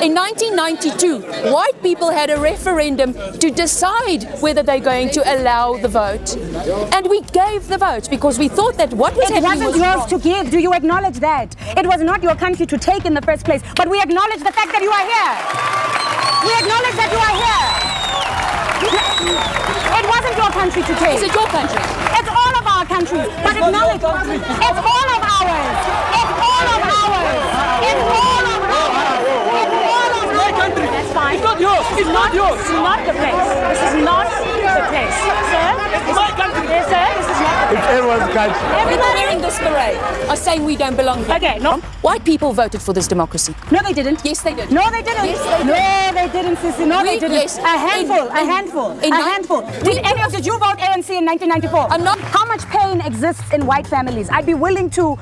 In 1992, white people had a referendum to decide whether they're going to allow the vote. And we gave the vote because we thought that what was happening was It wasn't yours to give. Do you acknowledge that? It was not your country to take in the first place. But we acknowledge the fact that you are here. We acknowledge that you are here. It wasn't your country to take. Is it your country? It's all of our countries. But acknowledge it's all of ours. It's all of ours. It's all of ours. It's all of my country. That's fine. It's not yours. It's not yours. This is not the place. This is not the place. Sir? It's my country. Yes, sir. This is not the place. It's everyone's country. People wearing this beret are saying we don't belong here. Okay, no. White people voted for this democracy. No, they didn't. Yes, they did. No, they didn't. Yes, they did. No, they didn't, Sissy. No, they didn't. Yes. A handful. A handful. Did you vote ANC in 1994? I'm not. How much pain exists in white families? I'd be willing to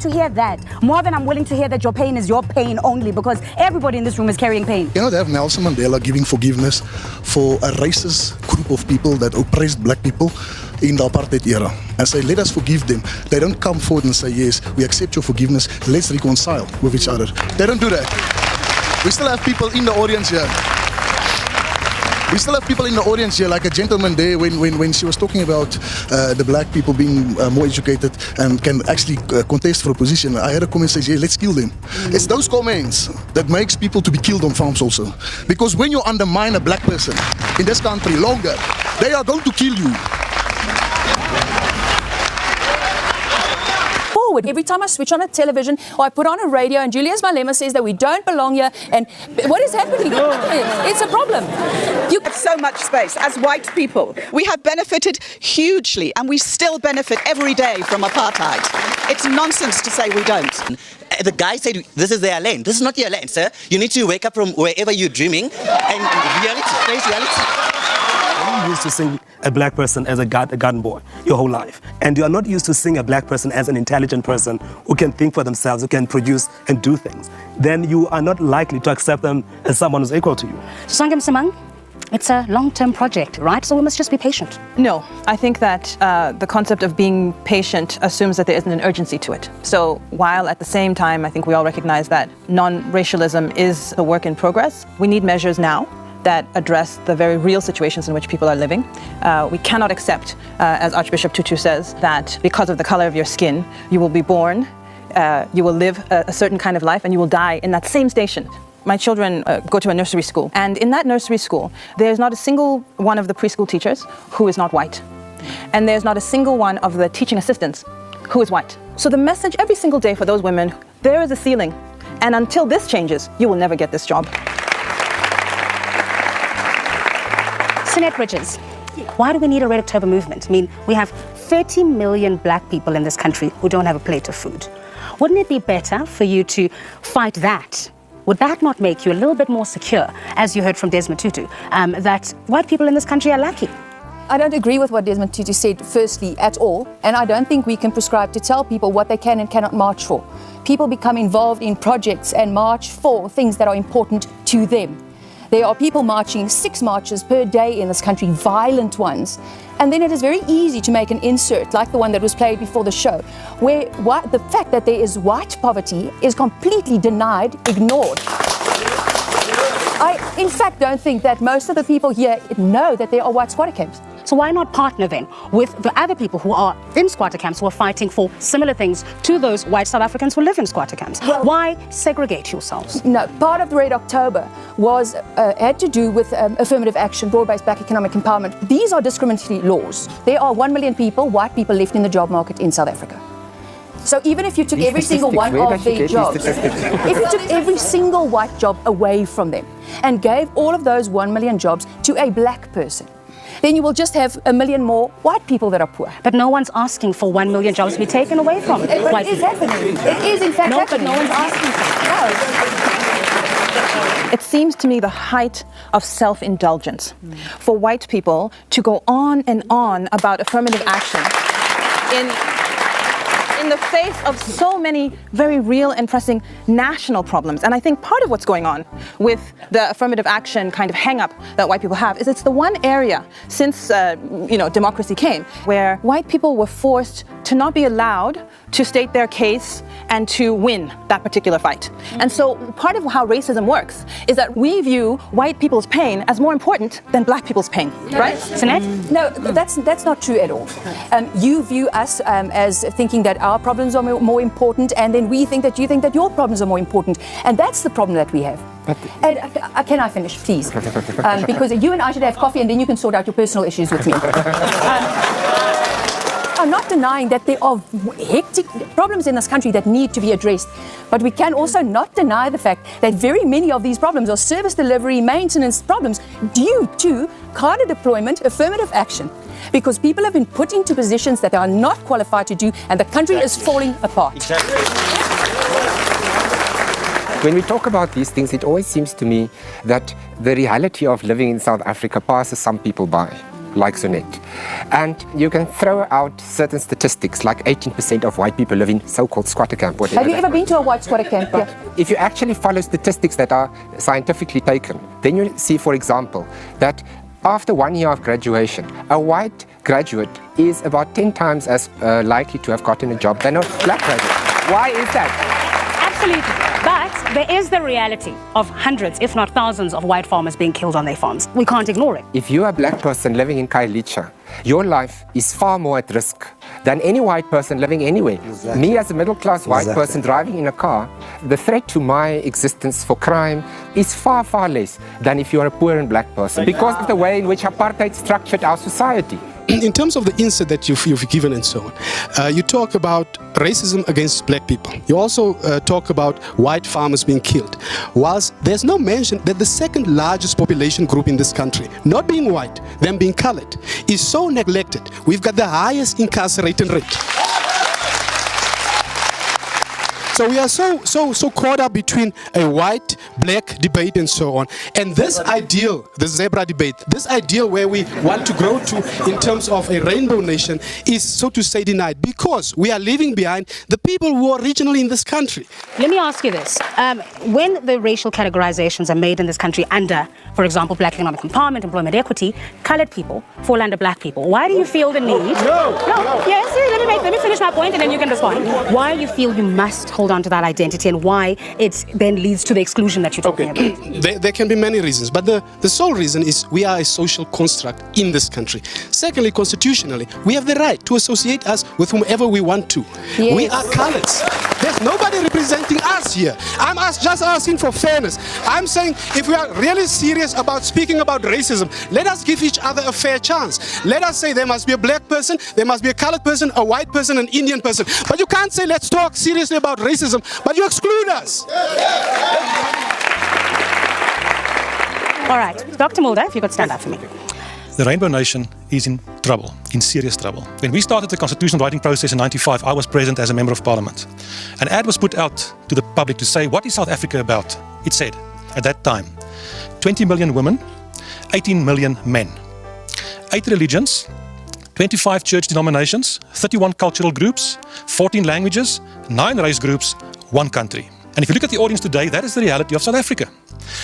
hear that more than I'm willing to hear that your pain is your pain only, because everybody in this room is carrying pain. You know, they have Nelson Mandela giving forgiveness for a racist group of people that oppressed black people in the apartheid era and say, let us forgive them. They don't come forward and say, yes, we accept your forgiveness, let's reconcile with each other. They don't do that. We still have people in the audience here. Like a gentleman there when she was talking about the black people being more educated and can actually contest for a position. I had a comment say, yeah, let's kill them. It's those comments that makes people to be killed on farms also. Because when you undermine a black person in this country longer, they are going to kill you. Every time I switch on a television or I put on a radio and Julius Malema says that we don't belong here, and what is happening? It's a problem. You have so much space. As white people, we have benefited hugely, and we still benefit every day from apartheid. It's nonsense to say we don't. The guy said, this is their land. This is not your land, sir. You need to wake up from wherever you're dreaming and face reality. You're used to seeing a black person as a garden boy your whole life. And you are not used to seeing a black person as an intelligent person who can think for themselves, who can produce and do things. Then you are not likely to accept them as someone who's equal to you. Sangam Samang, it's a long-term project, right? So we must just be patient. No, I think that the concept of being patient assumes that there isn't an urgency to it. So while at the same time, I think we all recognize that non-racialism is a work in progress, we need measures now that address the very real situations in which people are living. We cannot accept, as Archbishop Tutu says, that because of the color of your skin, you will be born, you will live a certain kind of life, and you will die in that same station. My children go to a nursery school, and in that nursery school, there's not a single one of the preschool teachers who is not white. And there's not a single one of the teaching assistants who is white. So the message every single day for those women, there is a ceiling. And until this changes, you will never get this job. Sinette Bridges, why do we need a Red October movement? I mean, we have 30 million black people in this country who don't have a plate of food. Wouldn't it be better for you to fight that? Would that not make you a little bit more secure, as you heard from Desmond Tutu, that white people in this country are lucky? I don't agree with what Desmond Tutu said, firstly, at all. And I don't think we can prescribe to tell people what they can and cannot march for. People become involved in projects and march for things that are important to them. There are people marching 6 marches per day in this country, violent ones. And then it is very easy to make an insert, like the one that was played before the show, where the fact that there is white poverty is completely denied, ignored. I, in fact, don't think that most of the people here know that there are white squatter camps. So why not partner then with the other people who are in squatter camps, who are fighting for similar things to those white South Africans who live in squatter camps? Well, why segregate yourselves? No, part of the Red October was had to do with affirmative action, broad-based black economic empowerment. These are discriminatory laws. There are 1 million people, white people, left in the job market in South Africa. So even if you took every single one of their jobs, if you took every single white job away from them and gave all of those 1 million jobs to a black person, then you will just have 1 million more white people that are poor. But no one's asking for 1 million jobs to be taken away from white people. It is happening. It is in fact happening. But no one's asking for it. It seems to me the height of self-indulgence for white people to go on and on about affirmative action in in the face of so many very real and pressing national problems. And I think part of what's going on with the affirmative action kind of hang-up that white people have is it's the one area since democracy came where white people were forced to not be allowed to state their case and to win that particular fight. And so part of how racism works is that we view white people's pain as more important than black people's pain, right? Sinead? No, that's not true at all. You view us as thinking that our problems are more important, and then we think that you think that your problems are more important. And that's the problem that we have. And can I finish, please? Because you and I should have coffee, and then you can sort out your personal issues with me. I'm not denying that there are hectic problems in this country that need to be addressed, but we can also not deny the fact that very many of these problems are service delivery, maintenance problems due to cadre deployment, affirmative action, because people have been put into positions that they are not qualified to do, and the country is falling apart. When we talk about these things, it always seems to me that the reality of living in South Africa passes some people by, like Sonette. And you can throw out certain statistics, like 18% of white people live in so-called squatter camp. Have you ever been to a white squatter camp? But if you actually follow statistics that are scientifically taken, then you see, for example, that after 1 year of graduation, a white graduate is about 10 times as likely to have gotten a job than a black graduate. Why is that? Absolutely. But there is the reality of hundreds, if not thousands, of white farmers being killed on their farms. We can't ignore it. If you are a black person living in Khayelitsha, your life is far more at risk than any white person living anywhere. Exactly. Me as a middle-class white person driving in a car, the threat to my existence for crime is far, far less than if you are a poor and black person, because of the way in which apartheid structured our society. In terms of the insight that you've given and so on, you talk about racism against black people. You also talk about white farmers being killed. Whilst there's no mention that the second largest population group in this country, not being white, them being colored, is so neglected. We've got the highest incarceration rate. So we are so caught up between a white, black debate and so on. And this ideal, the zebra debate, this ideal where we want to grow to in terms of a rainbow nation is, so to say, denied because we are leaving behind the people who are originally in this country. Let me ask you this. When the racial categorizations are made in this country under, for example, black economic empowerment, employment equity, colored people fall under black people. Why do you feel the need? No. Yes, let me finish my point and then you can respond. Why do you feel you must hold on to that identity and why it then leads to the exclusion that you're talking about? There can be many reasons, but the sole reason is we are a social construct in this country. Secondly, constitutionally, we have the right to associate us with whomever we want to. Yes. We are coloreds. There's nobody representing us here. I'm just asking for fairness. I'm saying if we are really serious about speaking about racism, let us give each other a fair chance. Let us say there must be a black person, there must be a colored person, a white person, an Indian person. But you can't say let's talk seriously about racism, but you exclude us. All right, Dr. Mulder, if you could stand up for me. The Rainbow Nation is in trouble, in serious trouble. When we started the constitutional writing process in 1995, I was present as a member of parliament. An ad was put out to the public to say, what is South Africa about? It said, at that time, 20 million women, 18 million men, 8 religions, 25 church denominations, 31 cultural groups, 14 languages, 9 race groups, 1 country. And if you look at the audience today, that is the reality of South Africa.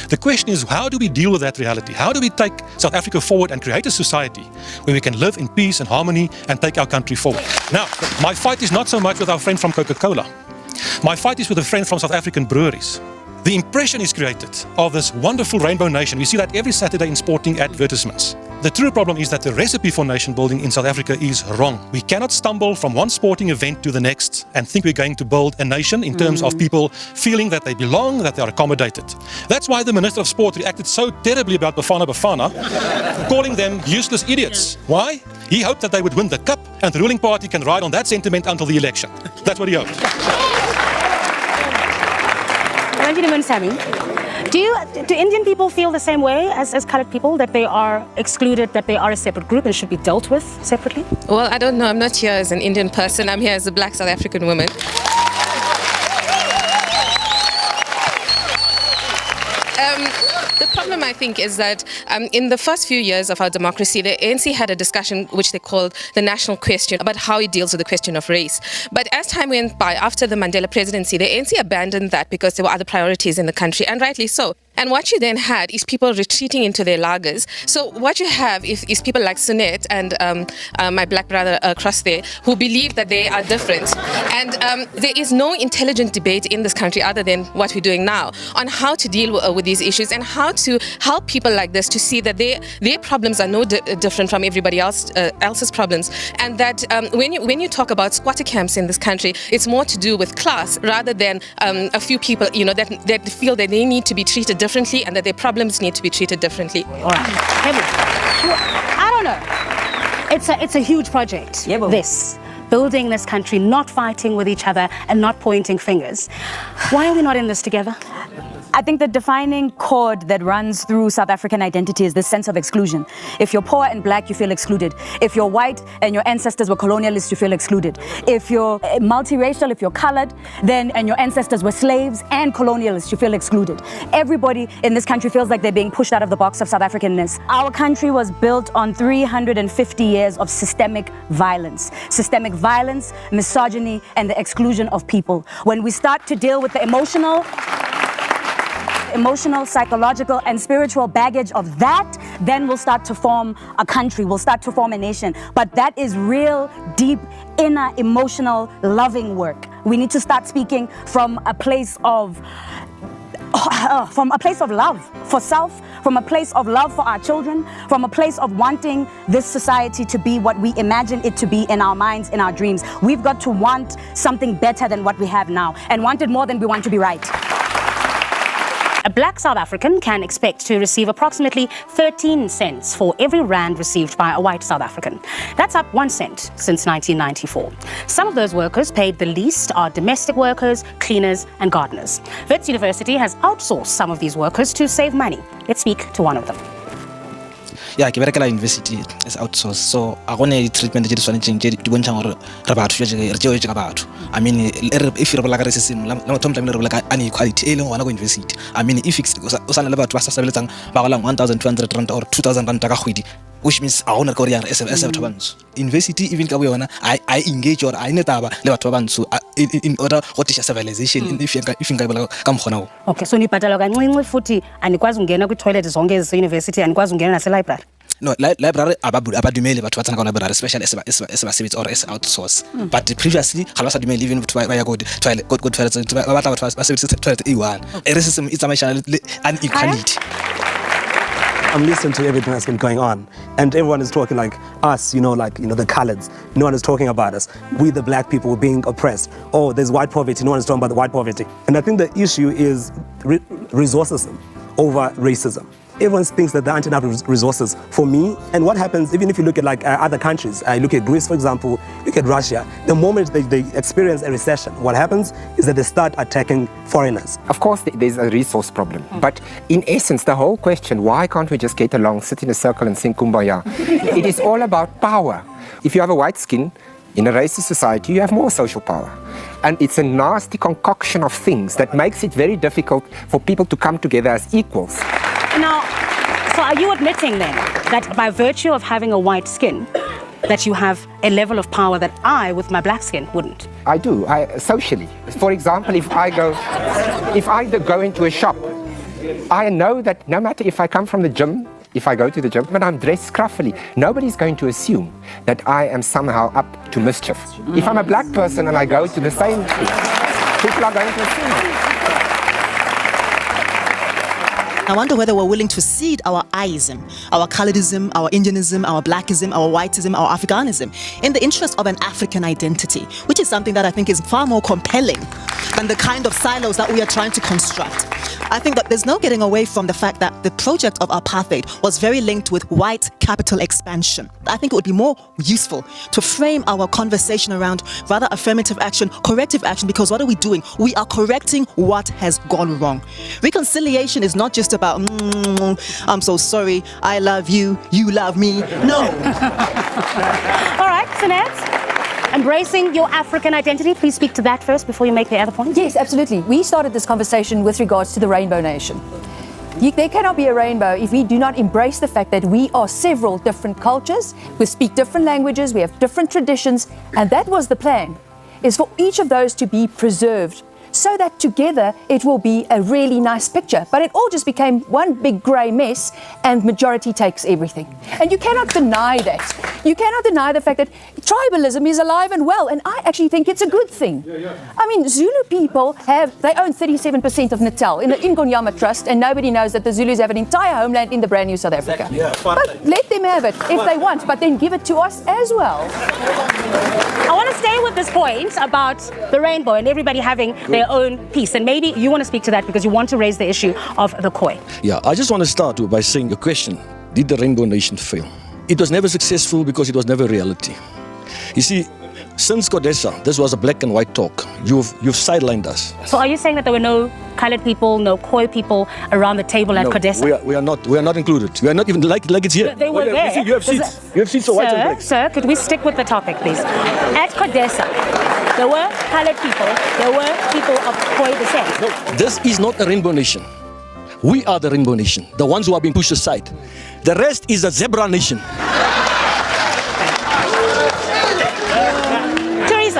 The question is, how do we deal with that reality? How do we take South Africa forward and create a society where we can live in peace and harmony and take our country forward? Now, my fight is not so much with our friend from Coca-Cola. My fight is with a friend from South African breweries. The impression is created of this wonderful rainbow nation. We see that every Saturday in sporting advertisements. The true problem is that the recipe for nation building in South Africa is wrong. We cannot stumble from one sporting event to the next and think we're going to build a nation in terms of people feeling that they belong, that they are accommodated. That's why the Minister of Sport reacted so terribly about Bafana Bafana, calling them useless idiots. Why? He hoped that they would win the cup and the ruling party can ride on that sentiment until the election. That's what he hoped. Sammy, do Indian people feel the same way as colored people, that they are excluded, that they are a separate group and should be dealt with separately? Well, I don't know. I'm not here as an Indian person. I'm here as a black South African woman. The problem, I think, is that in the first few years of our democracy, the ANC had a discussion which they called the national question about how it deals with the question of race. But as time went by, after the Mandela presidency, the ANC abandoned that because there were other priorities in the country, and rightly so. And what you then had is people retreating into their lagers. So what you have is people like Sunette and my black brother across there who believe that they are different. And there is no intelligent debate in this country other than what we're doing now on how to deal with these issues and how to help people like this to see that their problems are no different from everybody else's problems. And that when you talk about squatter camps in this country, it's more to do with class rather than a few people, that feel that they need to be treated differently and that their problems need to be treated differently. All right. I don't know. It's a huge project. This. Building this country, not fighting with each other and not pointing fingers. Why are we not in this together? I think the defining chord that runs through South African identity is this sense of exclusion. If you're poor and black, you feel excluded. If you're white and your ancestors were colonialists, you feel excluded. If you're multiracial, if you're colored, and your ancestors were slaves and colonialists, you feel excluded. Everybody in this country feels like they're being pushed out of the box of South Africanness. Our country was built on 350 years of systemic violence, misogyny, and the exclusion of people. When we start to deal with the emotional, psychological, and spiritual baggage of that, then we'll start to form a country, we'll start to form a nation. But that is real, deep, inner, emotional, loving work. We need to start speaking from a place of love for self, from a place of love for our children, from a place of wanting this society to be what we imagine it to be in our minds, in our dreams. We've got to want something better than what we have now, and want it more than we want to be right. A black South African can expect to receive approximately 13 cents for every rand received by a white South African. That's up 1 cent since 1994. Some of those workers paid the least are domestic workers, cleaners, and gardeners. Wits University has outsourced some of these workers to save money. Let's speak to one of them. Yeah, ke berekela university is outsourced, so a gone treatment tse di tshwanetseng tse di bontshang gore re batho re tšeo ka batho. I mean, if re bola ka racism la motho motlamile re bola ka inequality e leng gona go university. I mean, if o sana le batho ba sa sebeletsang ba golang 1,200 rand or 2,000 rand ka kgwedi, which means a gona ka gore yang as batho ba ntsho. University even ka bo yona I engage or I netaba le batho ba ntsho in order go teach civilization if inga bola ka mkhona. Okay, so nibhatala kancinci futhi anikwazi ungena kwi toilet zonke ezi university, anikwazi ungena nase library. No, library abadumeli batho ba tsana ka library, especially as sebetsi or as outsource. But previously ga ba sa dumeli even to ba ya go toilet ba batla batho ba sebetsa toilet E1. Racism is a inequality. I'm listening to everything that's been going on, and everyone is talking like us, the coloreds. No one is talking about us. We, the black people, being oppressed. Oh, there's white poverty. No one is talking about the white poverty. And I think the issue is resourcism over racism. Everyone thinks that there aren't enough resources for me. And what happens, even if you look at other countries, look at Greece, for example, look at Russia, the moment they experience a recession, what happens is that they start attacking foreigners. Of course, there's a resource problem. But in essence, the whole question, why can't we just get along, sit in a circle and sing Kumbaya? It is all about power. If you have a white skin, in a racist society, you have more social power. And it's a nasty concoction of things that makes it very difficult for people to come together as equals. Now, so are you admitting then that by virtue of having a white skin, that you have a level of power that I, with my black skin, wouldn't? I do, socially. For example, if I go into a shop, I know that no matter if I come from the gym, if I go to the gym, but I'm dressed scruffily, nobody's going to assume that I am somehow up to mischief. If I'm a black person and I go to the same place, people are going to assume. I wonder whether we're willing to cede our I-ism, our colorism, our Indianism, our blackism, our whiteism, our Africanism in the interest of an African identity, which is something that I think is far more compelling than the kind of silos that we are trying to construct. I think that there's no getting away from the fact that the project of apartheid was very linked with white capital expansion. I think it would be more useful to frame our conversation around rather affirmative action, corrective action, because what are we doing? We are correcting what has gone wrong. Reconciliation is not just about, I'm so sorry, I love you, you love me. No. All right, Sunette. Embracing your African identity, please speak to that first before you make the other point. Yes, absolutely. We started this conversation with regards to the Rainbow Nation. There cannot be a rainbow if we do not embrace the fact that we are several different cultures, we speak different languages, we have different traditions, and that was the plan, is for each of those to be preserved so that together it will be a really nice picture. But it all just became one big grey mess and majority takes everything. And you cannot deny that. You cannot deny the fact that tribalism is alive and well, and I actually think it's a good thing. I mean, Zulu people they own 37% of Natal in the Ingonyama Trust, and nobody knows that the Zulus have an entire homeland in the brand new South Africa. But let them have it if they want, but then give it to us as well. I want to stay with this point about the rainbow and everybody having their own piece. And maybe you want to speak to that because you want to raise the issue of the Khoi. Yeah, I just want to start by saying a question. Did the Rainbow Nation fail? It was never successful because it was never reality. You see, since CODESA, this was a black and white talk. You've sidelined us. So are you saying that there were no colored people, no Khoi people around the table at CODESA? We are not included. We are not even like it's here. They were there. You have seats. You have seats for white and black. Sir, could we stick with the topic, please? At CODESA, there were colored people, there were people of Khoi descent. No, this is not a Rainbow Nation. We are the Rainbow Nation, the ones who are being pushed aside. The rest is a Zebra Nation.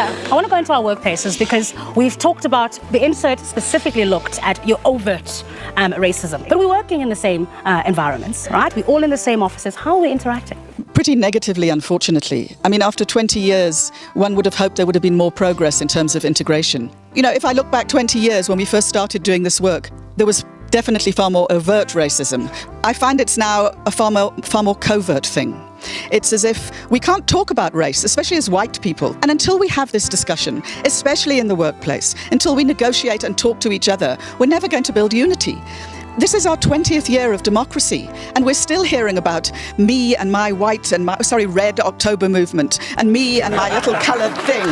I want to go into our workplaces because we've talked about, the insert specifically looked at your overt racism. But we're working in the same environments, right? We're all in the same offices. How are we interacting? Pretty negatively, unfortunately. I mean, after 20 years, one would have hoped there would have been more progress in terms of integration. You know, if I look back 20 years when we first started doing this work, there was definitely far more overt racism. I find it's now a far more covert thing. It's as if we can't talk about race, especially as white people. And until we have this discussion, especially in the workplace, until we negotiate and talk to each other, we're never going to build unity. This is our 20th year of democracy, and we're still hearing about me and my red October movement, and me and my little coloured thing.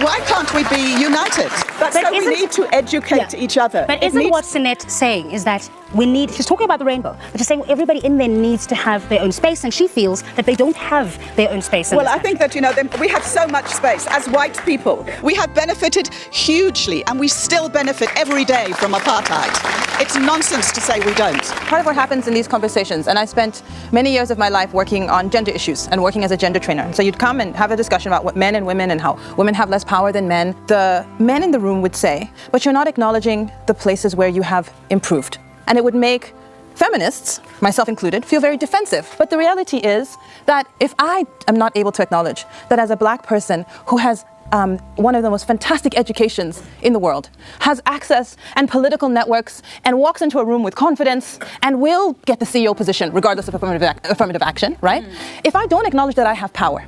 Why can't we be united? But so we need to educate each other. But isn't what Sinette saying is that she's talking about the rainbow, but she's saying everybody in there needs to have their own space, and she feels that they don't have their own space. Well, I think that, we have so much space. As white people, we have benefited hugely, and we still benefit every day from apartheid. It's nonsense to say we don't. Part of what happens in these conversations, and I spent many years of my life working on gender issues and working as a gender trainer. And so you'd come and have a discussion about what men and women and how women have less power than men. The men in the room would say, but you're not acknowledging the places where you have improved. And it would make feminists, myself included, feel very defensive. But the reality is that if I am not able to acknowledge that as a black person who has one of the most fantastic educations in the world, has access and political networks, and walks into a room with confidence and will get the CEO position regardless of affirmative action, right? If I don't acknowledge that I have power,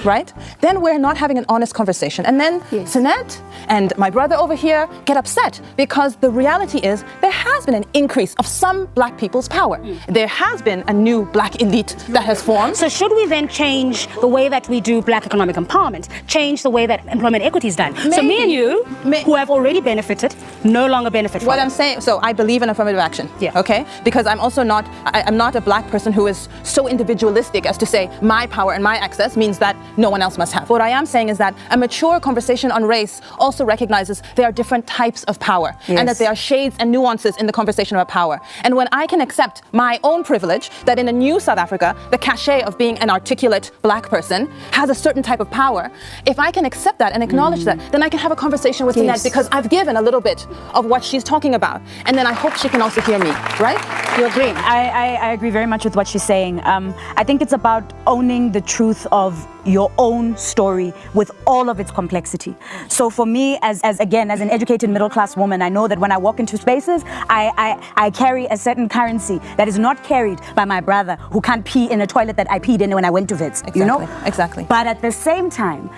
right, then we're not having an honest conversation. And then Sinette and my brother over here get upset because the reality is there has been an increase of some black people's power. There has been a new black elite that has formed. So should we then change the way that we do black economic empowerment, change the way that employment equity is done? Maybe. So me and you, who have already benefited, no longer benefit from what I'm saying, so I believe in affirmative action, okay? Because I'm also I'm not a black person who is so individualistic as to say my power and my access means that no one else must have. What I am saying is that a mature conversation on race also recognizes there are different types of power and that there are shades and nuances in the conversation about power. And when I can accept my own privilege that in a new South Africa, the cachet of being an articulate black person has a certain type of power, if I can accept that and acknowledge that, then I can have a conversation with Sinette because I've given a little bit of what she's talking about. And then I hope she can also hear me, right? You agree? I agree very much with what she's saying. I think it's about owning the truth of your own story with all of its complexity. So for me, as an educated middle-class woman, I know that when I walk into spaces, I carry a certain currency that is not carried by my brother who can't pee in a toilet that I peed in when I went to Wits. Exactly. You know? Exactly. But at the same time,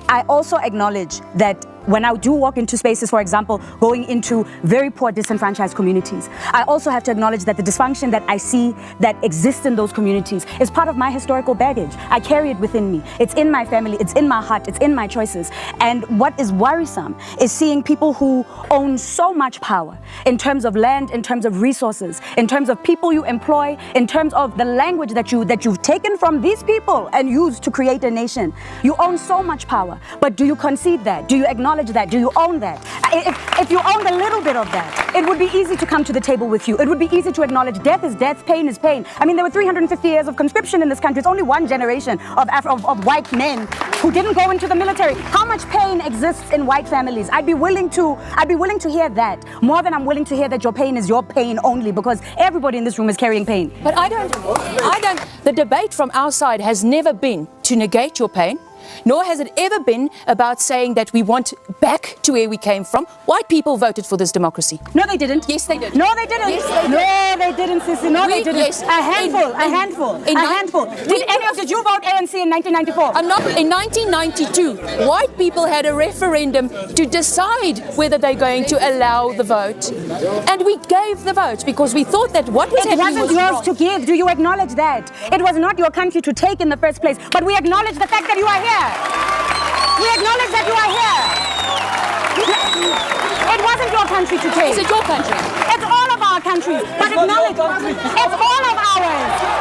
I also acknowledge that when I do walk into spaces, for example, going into very poor disenfranchised communities, I also have to acknowledge that the dysfunction that I see that exists in those communities is part of my historical baggage. I carry it within me. It's in my family, it's in my heart, it's in my choices. And what is worrisome is seeing people who own so much power in terms of land, in terms of resources, in terms of people you employ, in terms of the language that you've taken from these people and used to create a nation. You own so much power, but do you concede that? Do you acknowledge acknowledge that? Do you own that? If you owned a little bit of that, it would be easy to come to the table with you. It would be easy to acknowledge death is death, pain is pain. I mean, there were 350 years of conscription in this country. It's only one generation of white men who didn't go into the military. How much pain exists in white families? I'd be willing to hear that more than I'm willing to hear that your pain is your pain only, because everybody in this room is carrying pain. But the debate from our side has never been to negate your pain, nor has it ever been about saying that we want back to where we came from. White people voted for this democracy. No, they didn't. Yes, they did. No, they didn't. Yes, they did. No, they didn't, Sissy. No, they didn't. Yes. A handful. Did you vote ANC in 1994? In 1992, white people had a referendum to decide whether they're going to allow the vote. And we gave the vote because we thought that what was happening was yours wrong. to give. Do you acknowledge that? It was not your country to take in the first place, but we acknowledge the fact that you are here. We acknowledge that you are here. It wasn't your country to take. Is it your country? It's all of our countries. But acknowledge it's all of ours.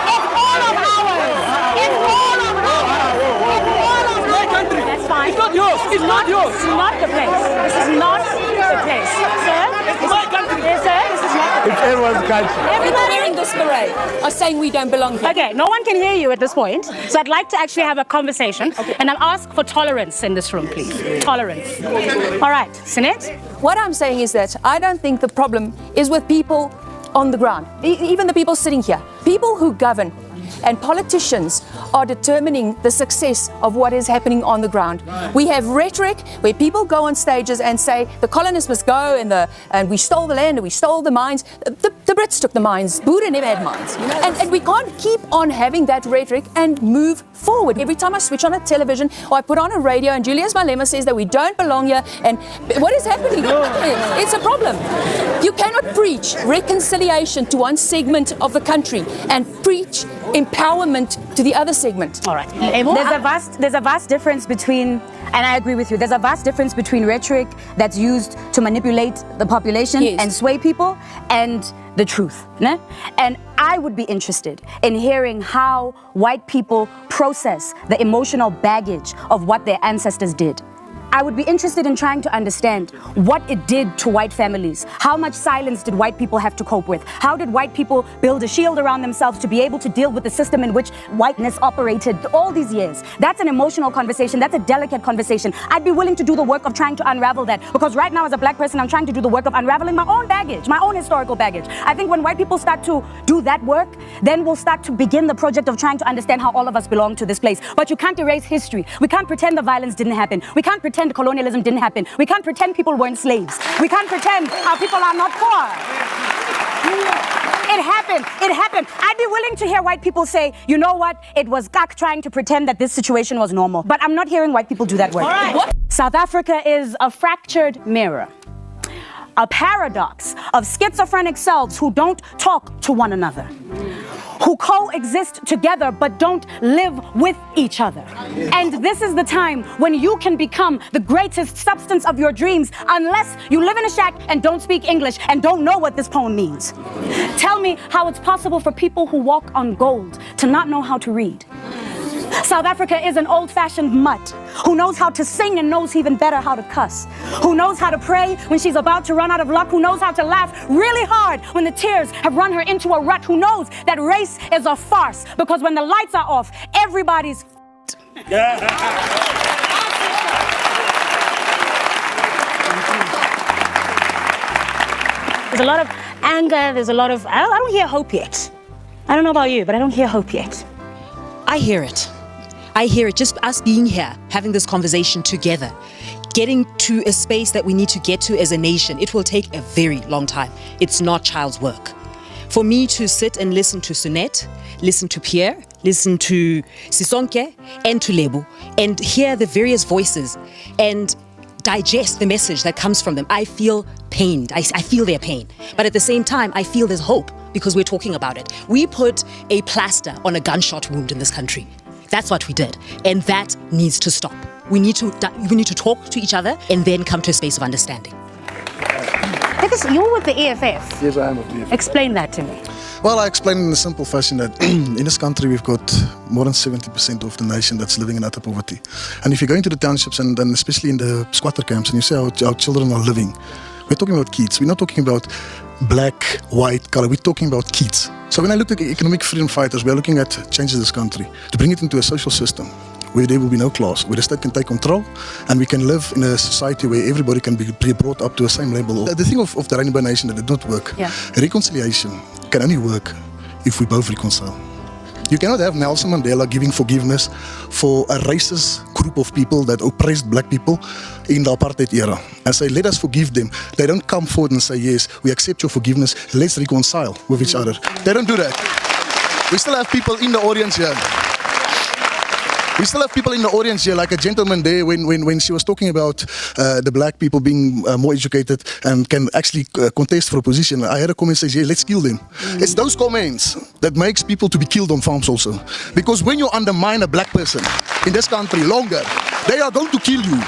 It's all of ours. It's all of ours. It's all of our country. That's fine. It's not yours. It's not yours. This is not the place. This is not the place. Sir? It's my country. Yes, sir. This is not the place. It's everyone's country. Everybody hearing this parade are saying we don't belong here. Okay, no one can hear you at this point, so I'd like to actually have a conversation, and I'll ask for tolerance in this room, please. Tolerance. All right, Sinet? What I'm saying is that I don't think the problem is with people on the ground, even the people sitting here. People who govern and politicians are determining the success of what is happening on the ground. We have rhetoric where people go on stages and say the colonists must go and we stole the land and we stole the mines. The Brits took the mines. Buddha never had mines. And we can't keep on having that rhetoric and move forward. Every time I switch on a television or I put on a radio and Julius Malema says that we don't belong here, and what is happening? It's a problem. You cannot preach reconciliation to one segment of the country and preach empowerment to the other segment. All right. There's a vast difference between, and I agree with you, there's a vast difference between rhetoric that's used to manipulate the population and sway people and the truth. Ne? And I would be interested in hearing how white people process the emotional baggage of what their ancestors did. I would be interested in trying to understand what it did to white families. How much silence did white people have to cope with? How did white people build a shield around themselves to be able to deal with the system in which whiteness operated all these years? That's an emotional conversation. That's a delicate conversation. I'd be willing to do the work of trying to unravel that, because right now as a black person, I'm trying to do the work of unraveling my own baggage, my own historical baggage. I think when white people start to do that work, then we'll start to begin the project of trying to understand how all of us belong to this place. But you can't erase history. We can't pretend the violence didn't happen. We can't pretend colonialism didn't happen. We can't pretend people weren't slaves. We can't pretend our people are not poor. It happened. It happened. I'd be willing to hear white people say, you know what, it was Gak trying to pretend that this situation was normal. But I'm not hearing white people do that work. All right. South Africa is a fractured mirror, a paradox of schizophrenic selves who don't talk to one another, who coexist together but don't live with each other. And this is the time when you can become the greatest substance of your dreams, unless you live in a shack and don't speak English and don't know what this poem means. Tell me how it's possible for people who walk on gold to not know how to read. South Africa is an old-fashioned mutt who knows how to sing and knows even better how to cuss, who knows how to pray when she's about to run out of luck, who knows how to laugh really hard when the tears have run her into a rut, who knows that race is a farce, because when the lights are off, everybody's There's a lot of anger, there's a lot of, I don't hear hope yet. I don't know about you, but I don't hear hope yet. I hear it. I hear it. Just us being here, having this conversation together, getting to a space that we need to get to as a nation, it will take a very long time. It's not child's work. For me to sit and listen to Sunette, listen to Pierre, listen to Sisonke and to Lebu, and hear the various voices and digest the message that comes from them, I feel pained. I feel their pain. But at the same time, I feel there's hope because we're talking about it. We put a plaster on a gunshot wound in this country. That's what we did. And that needs to stop. We need to talk to each other and then come to a space of understanding. Because you're with the EFF. Yes, I am with the EFF. Explain that to me. Well, I explain in a simple fashion that in this country we've got more than 70% of the nation that's living in utter poverty. And if you go into the townships and especially in the squatter camps and you see how our children are living, we're talking about kids. We're not talking about black, white, color. We're talking about kids. So when I look at economic freedom fighters, we're looking at changing this country to bring it into a social system where there will be no class, where the state can take control and we can live in a society where everybody can be brought up to the same level. The thing of the Rainbow Nation that did not work, reconciliation can only work if we both reconcile. You cannot have Nelson Mandela giving forgiveness for a racist group of people that oppressed black people in the apartheid era and say, let us forgive them. They don't come forward and say, yes, we accept your forgiveness, let's reconcile with each other. They don't do that. We still have people in the audience here. We still have people in the audience here, like a gentleman there when she was talking about the black people being more educated and can actually contest for a position. I had a comment say, yeah, let's kill them. It's those comments that makes people to be killed on farms also. Because when you undermine a black person in this country longer, they are going to kill you.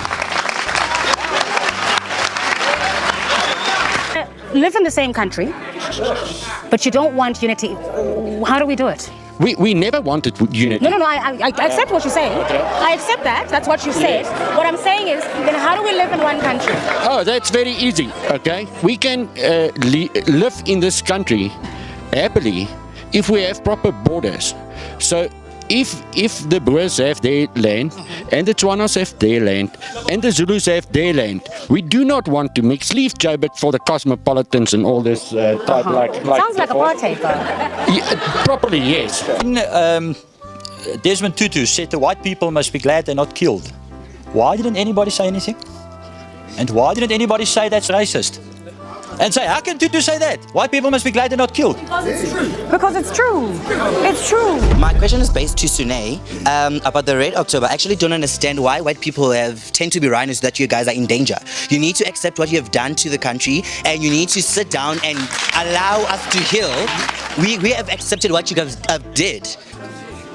Live in the same country, but you don't want unity. How do we do it? We never wanted unity. No, I accept what you say. Okay. I accept that. That's what you said. Yes. What I'm saying is, then how do we live in one country? Oh, that's very easy, okay? We can live in this country happily if we have proper borders. So if the Boers have their land and the Tswanas have their land and the Zulus have their land, we do not want to mix. Leave Joburg for the cosmopolitans and all this type like sounds like apartheid, though. Yeah, properly, yes. Desmond Tutu said the white people must be glad they're not killed. Why didn't anybody say anything? And why didn't anybody say that's racist? And say, how can Tutu say that? White people must be glad they're not killed. Because it's true. Because it's true. It's true. My question is based to Sune about the Red October. I actually don't understand why white people tend to be rhinos that you guys are in danger. You need to accept what you have done to the country and you need to sit down and allow us to heal. We have accepted what you guys did.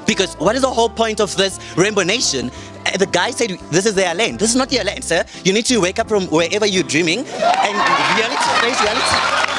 Because what is the whole point of this Rainbow Nation? The guy said, this is their land. This is not your land, sir. You need to wake up from wherever you're dreaming and reality, face reality.